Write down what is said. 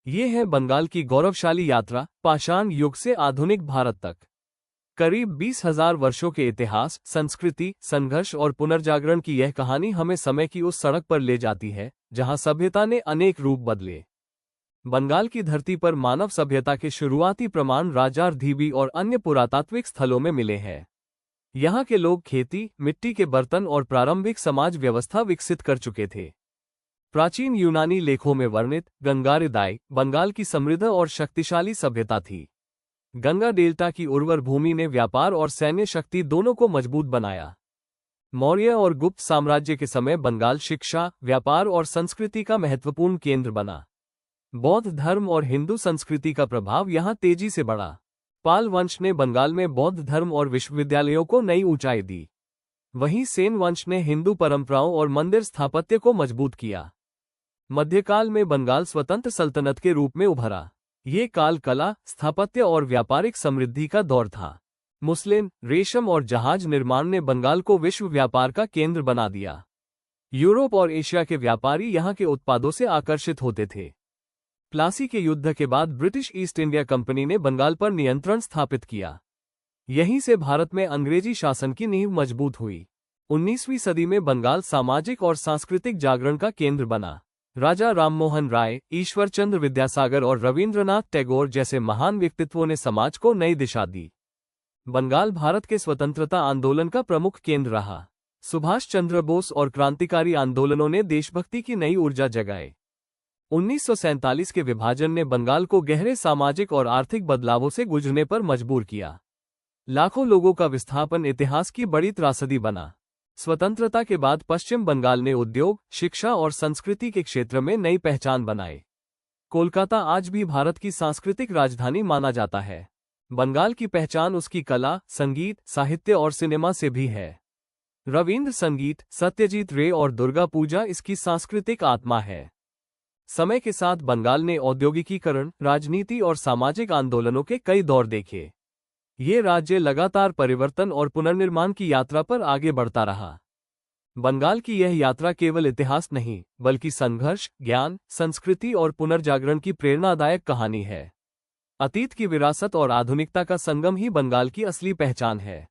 ये है बंगाल की गौरवशाली यात्रा, पाषाण युग से आधुनिक भारत तक। करीब 20,000 वर्षों के इतिहास, संस्कृति, संघर्ष और पुनर्जागरण की यह कहानी हमें समय की उस सड़क पर ले जाती है जहां सभ्यता ने अनेक रूप बदले। बंगाल की धरती पर मानव सभ्यता के शुरुआती प्रमाण राजारधीबी और अन्य पुरातात्विक स्थलों में मिले हैं। यहाँ के लोग खेती, मिट्टी के बर्तन और प्रारंभिक समाज व्यवस्था विकसित कर चुके थे। प्राचीन यूनानी लेखों में वर्णित गंगारिदाई बंगाल की समृद्ध और शक्तिशाली सभ्यता थी। गंगा डेल्टा की उर्वर भूमि ने व्यापार और सैन्य शक्ति दोनों को मजबूत बनाया। मौर्य और गुप्त साम्राज्य के समय बंगाल शिक्षा, व्यापार और संस्कृति का महत्वपूर्ण केंद्र बना। बौद्ध धर्म और हिंदू संस्कृति का प्रभाव यहाँ तेजी से बढ़ा। पाल वंश ने बंगाल में बौद्ध धर्म और विश्वविद्यालयों को नई ऊंचाई दी। वहीं सेन वंश ने हिंदू परंपराओं और मंदिर स्थापत्य को मजबूत किया। मध्यकाल में बंगाल स्वतंत्र सल्तनत के रूप में उभरा। ये काल कला, स्थापत्य और व्यापारिक समृद्धि का दौर था। मुस्लिम, रेशम और जहाज निर्माण ने बंगाल को विश्व व्यापार का केंद्र बना दिया। यूरोप और एशिया के व्यापारी यहाँ के उत्पादों से आकर्षित होते थे। प्लासी के युद्ध के बाद ब्रिटिश ईस्ट इंडिया कंपनी ने बंगाल पर नियंत्रण स्थापित किया। यहीं से भारत में अंग्रेजी शासन की नींव मजबूत हुई। 19वीं सदी में बंगाल सामाजिक और सांस्कृतिक जागरण का केंद्र बना। राजा राममोहन राय, ईश्वरचंद्र विद्यासागर और रविंद्रनाथ टैगोर जैसे महान व्यक्तित्वों ने समाज को नई दिशा दी। बंगाल भारत के स्वतंत्रता आंदोलन का प्रमुख केंद्र रहा। सुभाष चंद्र बोस और क्रांतिकारी आंदोलनों ने देशभक्ति की नई ऊर्जा जगाई। 1947 के विभाजन ने बंगाल को गहरे सामाजिक और आर्थिक बदलावों से गुजरने पर मजबूर किया। लाखों लोगों का विस्थापन इतिहास की बड़ी त्रासदी बना। स्वतंत्रता के बाद पश्चिम बंगाल ने उद्योग, शिक्षा और संस्कृति के क्षेत्र में नई पहचान बनाई। कोलकाता आज भी भारत की सांस्कृतिक राजधानी माना जाता है। बंगाल की पहचान उसकी कला, संगीत, साहित्य और सिनेमा से भी है। रविंद्र संगीत, सत्यजीत रे और दुर्गा पूजा इसकी सांस्कृतिक आत्मा है। समय के साथ बंगाल ने औद्योगिकीकरण, राजनीति और सामाजिक आंदोलनों के कई दौर देखे। ये राज्य लगातार परिवर्तन और पुनर्निर्माण की यात्रा पर आगे बढ़ता रहा। बंगाल की यह यात्रा केवल इतिहास नहीं, बल्कि संघर्ष, ज्ञान, संस्कृति और पुनर्जागरण की प्रेरणादायक कहानी है। अतीत की विरासत और आधुनिकता का संगम ही बंगाल की असली पहचान है।